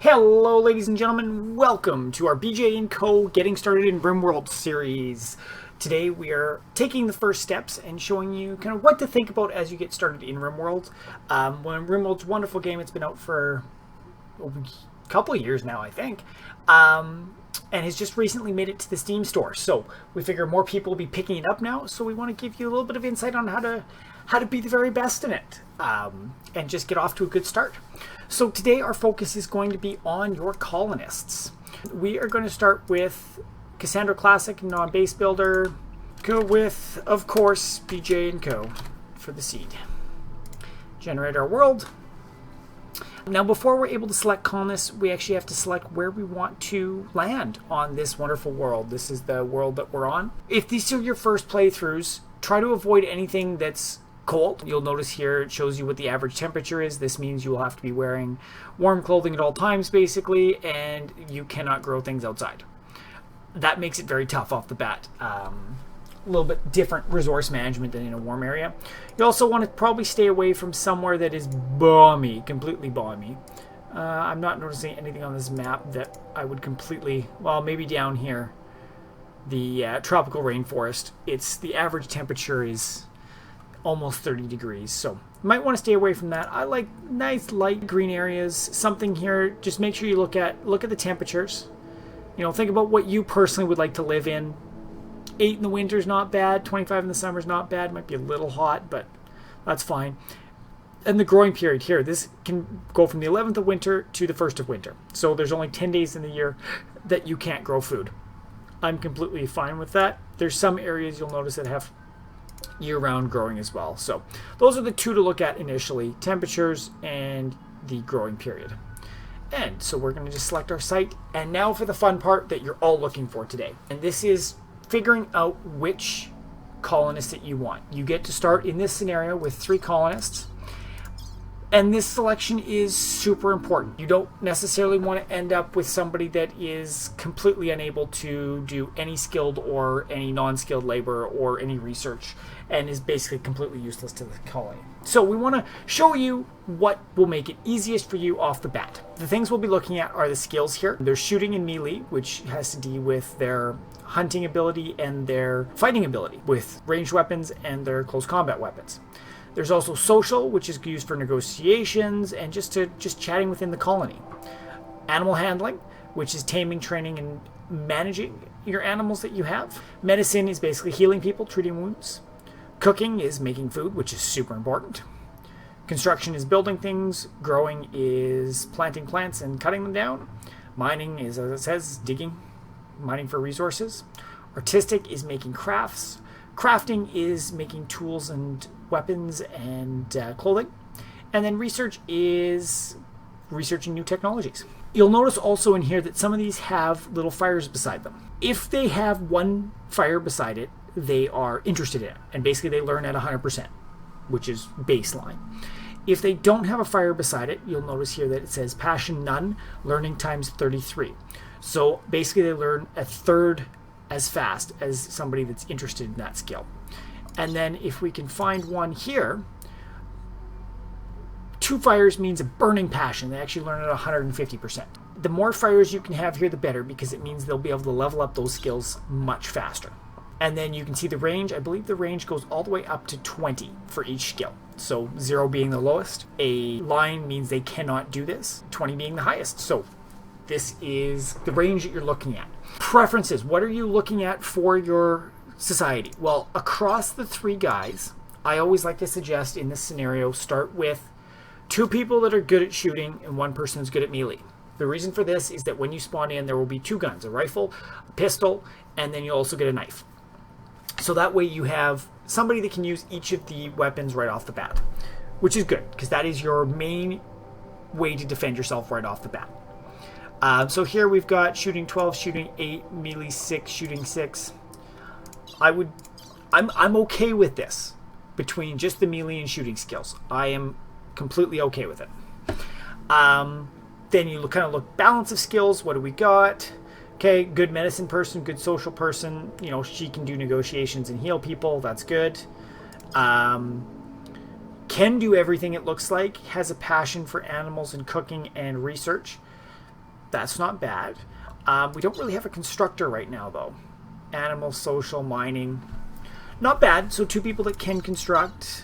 Hello ladies and gentlemen, welcome to our BJ&Co Getting Started in Rimworld series. Today we are taking the first steps and showing you kind of what to think about as you get started in Rimworld. Rimworld's a wonderful game. It's been out for a couple of years now, I think, and has just recently made it to the Steam store. So we figure more people will be picking it up now, so we want to give you a little bit of insight on how to be the very best in it, and just get off to a good start. So today our focus is going to be on your colonists. We are going to start with Cassandra Classic, non-base builder. Go with, of course, BJ&Co for the seed. Generate our world. Now before we're able to select colonists, we actually have to select where we want to land on this wonderful world. This is the world that we're on. If these are your first playthroughs, try to avoid anything that's cold. You'll notice here it shows you what the average temperature is. This means you will have to be wearing warm clothing at all times basically, and you cannot grow things outside. That makes it very tough off the bat. A little bit different resource management than in a warm area. You also want to probably stay away from somewhere that is balmy, completely balmy. I'm not noticing anything on this map that I would completely, well, maybe down here, the tropical rainforest. It's the average temperature is almost 30 degrees, so you might want to stay away from that. I like nice light green areas. Something here, just make sure you look at the temperatures. You know, think about what you personally would like to live in. 8 in the winter is not bad. 25 in the summer is not bad. Might be a little hot, but that's fine. And the growing period here, this can go from the 11th of winter to the 1st of winter. So there's only 10 days in the year that you can't grow food. I'm completely fine with that. There's some areas you'll notice that have year-round growing as well. So those are the two to look at initially, temperatures and the growing period. And so we're going to just select our site. And now for the fun part that you're all looking for today. And this is figuring out which colonists that you want. You get to start in this scenario with 3 colonists. And this selection is super important. You don't necessarily want to end up with somebody that is completely unable to do any skilled or any non-skilled labor or any research and is basically completely useless to the colony. So we want to show you what will make it easiest for you off the bat. The things we'll be looking at are the skills here. There's shooting and melee, which has to do with their hunting ability and their fighting ability with ranged weapons and their close combat weapons. There's also social, which is used for negotiations and just chatting within the colony. Animal handling, which is taming, training, and managing your animals that you have. Medicine is basically healing people, treating wounds. Cooking is making food, which is super important. Construction is building things. Growing is planting plants and cutting them down. Mining is, as it says, digging, mining for resources. Artistic is making crafts. Crafting is making tools and weapons and clothing. And then research is researching new technologies. You'll notice also in here that some of these have little fires beside them. If they have one fire beside it, they are interested in it. And basically they learn at 100%, which is baseline. If they don't have a fire beside it, you'll notice here that it says passion none, learning times 33. So basically they learn a third as fast as somebody that's interested in that skill. And then if we can find one here, 2 fires means a burning passion. They actually learn at 150%. The more fires you can have here, the better, because it means they'll be able to level up those skills much faster. And then you can see the range. I believe the range goes all the way up to 20 for each skill. So 0 being the lowest. A line means they cannot do this, 20 being the highest. So this is the range that you're looking at. Preferences. What are you looking at for your society? Well, across the 3 guys, I always like to suggest in this scenario, start with 2 people that are good at shooting and 1 person who's good at melee. The reason for this is that when you spawn in, there will be 2 guns, a rifle, a pistol, and then you'll also get a knife. So that way you have somebody that can use each of the weapons right off the bat, which is good, because that is your main way to defend yourself right off the bat. So here we've got shooting 12, shooting 8, melee 6, shooting 6. I'm okay with this between just the melee and shooting skills. I am completely okay with it. Then you kind of look balance of skills. What do we got? Okay, good medicine person, good social person. You know, she can do negotiations and heal people. That's good. Can do everything, it looks like. Has a passion for animals and cooking and research. That's not bad. We don't really have a constructor right now, though. Animal, social, mining. Not bad. So 2 people that can construct.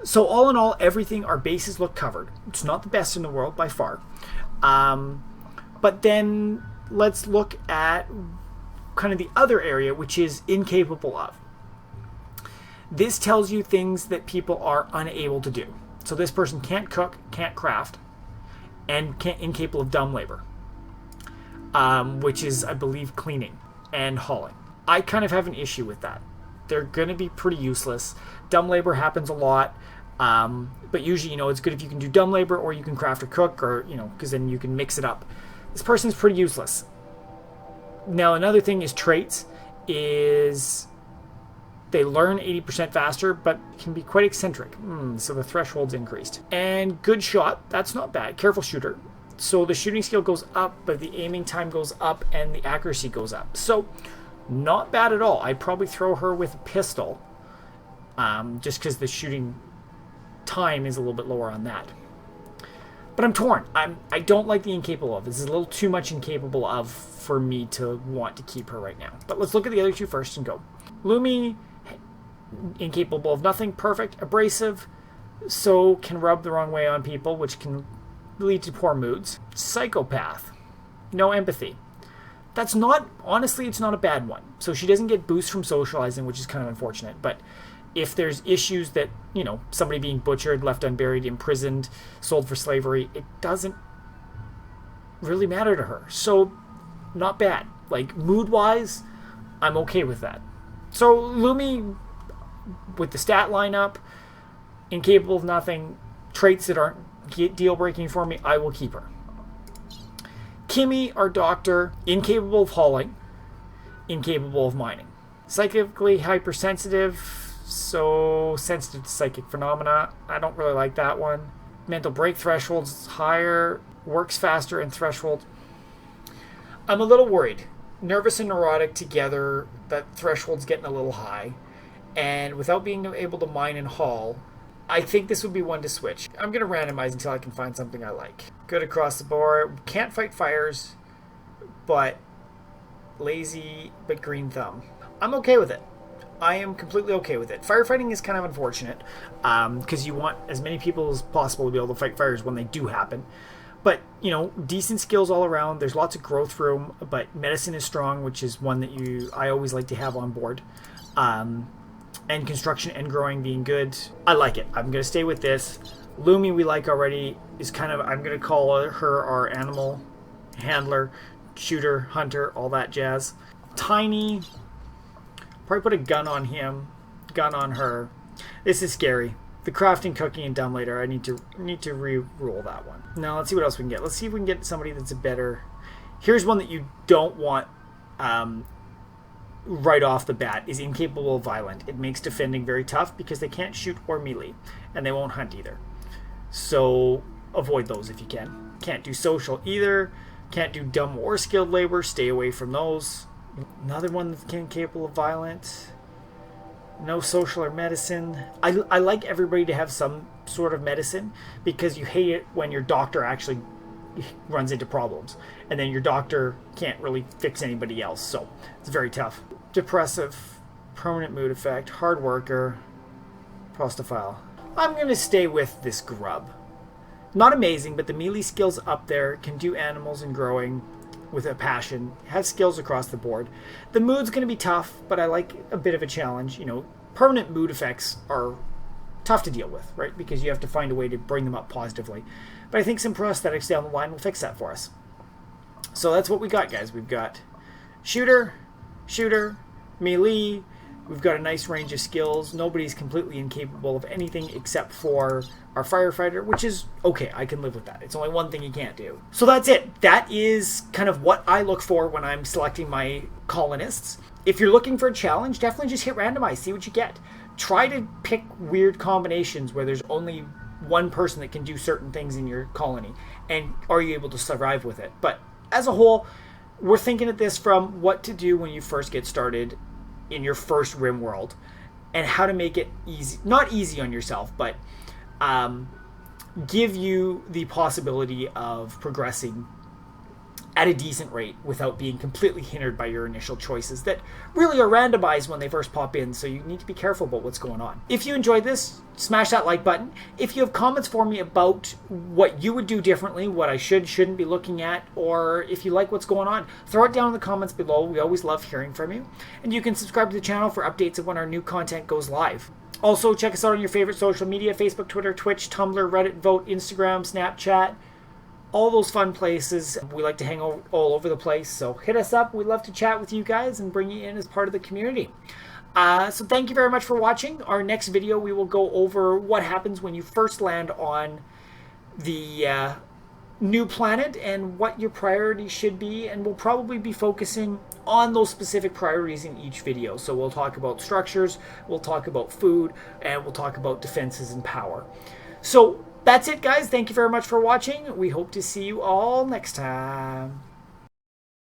So all in all, everything, our bases look covered. It's not the best in the world by far. But then let's look at kind of the other area, which is incapable of. This tells you things that people are unable to do. So this person can't cook, can't craft, and incapable of dumb labor, which is, I believe, cleaning and hauling. I kind of have an issue with that. They're going to be pretty useless. Dumb labor happens a lot, but usually, it's good if you can do dumb labor or you can craft or cook, or, because then you can mix it up. This person's pretty useless. Now, another thing is traits, is they learn 80% faster, but can be quite eccentric. So the threshold's increased. And good shot, that's not bad. Careful shooter. So the shooting skill goes up, but the aiming time goes up and the accuracy goes up. So not bad at all. I'd probably throw her with a pistol, just because the shooting time is a little bit lower on that. But I'm torn. I don't like the incapable of. This is a little too much incapable of for me to want to keep her right now. But let's look at the other 2 first and go. Lumi, incapable of nothing, perfect, abrasive, so can rub the wrong way on people, which can lead to poor moods. Psychopath, no empathy. That's not, honestly, it's not a bad one. So she doesn't get boost from socializing, which is kind of unfortunate. But if there's issues that, somebody being butchered, left unburied, imprisoned, sold for slavery, it doesn't really matter to her. So not bad. Like, mood-wise, I'm okay with that. So Lumi, with the stat lineup, incapable of nothing, traits that aren't deal-breaking for me, I will keep her. Kimmy, our doctor, incapable of hauling, incapable of mining. Psychically hypersensitive, so sensitive to psychic phenomena. I don't really like that one. Mental break thresholds higher, works faster, and threshold. I'm a little worried. Nervous and neurotic together, that threshold's getting a little high. And without being able to mine and haul, I think this would be one to switch. I'm going to randomize until I can find something I like. Good across the board. Can't fight fires, but lazy, but green thumb. I'm okay with it. I am completely okay with it. Firefighting is kind of unfortunate because you want as many people as possible to be able to fight fires when they do happen. But, decent skills all around. There's lots of growth room, but medicine is strong, which is one that I always like to have on board. And construction and growing being good. I like it. I'm going to stay with this. Lumi, we like already, is kind of, I'm going to call her our animal handler, shooter, hunter, all that jazz. Tiny, probably put a gun on him, gun on her. This is scary. The crafting, cooking, and dumb later, I need to re-rule that one. Now, let's see what else we can get. Let's see if we can get somebody that's a better... Here's one that you don't want right off the bat, is incapable of violent. It makes defending very tough because they can't shoot or melee, and they won't hunt either. So avoid those if you can. Can't do social either. Can't do dumb or skilled labor. Stay away from those. Another one that's incapable of violent. No social or medicine. I like everybody to have some sort of medicine because you hate it when your doctor actually runs into problems and then your doctor can't really fix anybody else. So it's very tough. Depressive, permanent mood effect, hard worker, prostophile. I'm going to stay with this grub. Not amazing, but the melee skills up there, can do animals and growing with a passion, has skills across the board. The mood's going to be tough, but I like a bit of a challenge. Permanent mood effects are tough to deal with, right? Because you have to find a way to bring them up positively. But I think some prosthetics down the line will fix that for us. So that's what we got, guys. We've got shooter, melee. We've got a nice range of skills. Nobody's completely incapable of anything except for our firefighter, which is okay. I can live with that. It's only one thing you can't do. So that's it. That is kind of what I look for when I'm selecting my colonists. If you're looking for a challenge, definitely just hit randomize, see what you get. Try to pick weird combinations where there's only one person that can do certain things in your colony, and are you able to survive with it? But as a whole, we're thinking of this from what to do when you first get started in your first Rimworld, and how to make it easy, not easy on yourself, but give you the possibility of progressing at a decent rate without being completely hindered by your initial choices that really are randomized when they first pop in, so you need to be careful about what's going on. If you enjoyed this, smash that like button. If you have comments for me about what you would do differently, what I shouldn't be looking at, or if you like what's going on, throw it down in the comments below. We always love hearing from you. And you can subscribe to the channel for updates of when our new content goes live. Also, check us out on your favorite social media: Facebook, Twitter, Twitch, Tumblr, Reddit, Vote, Instagram, Snapchat. All those fun places. We like to hang all over the place, so hit us up. We'd love to chat with you guys and bring you in as part of the community. So thank you very much for watching. Our next video, we will go over what happens when you first land on the new planet and what your priorities should be, and we'll probably be focusing on those specific priorities in each video. So we'll talk about structures, we'll talk about food, and we'll talk about defenses and power. So that's it, guys. Thank you very much for watching. We hope to see you all next time.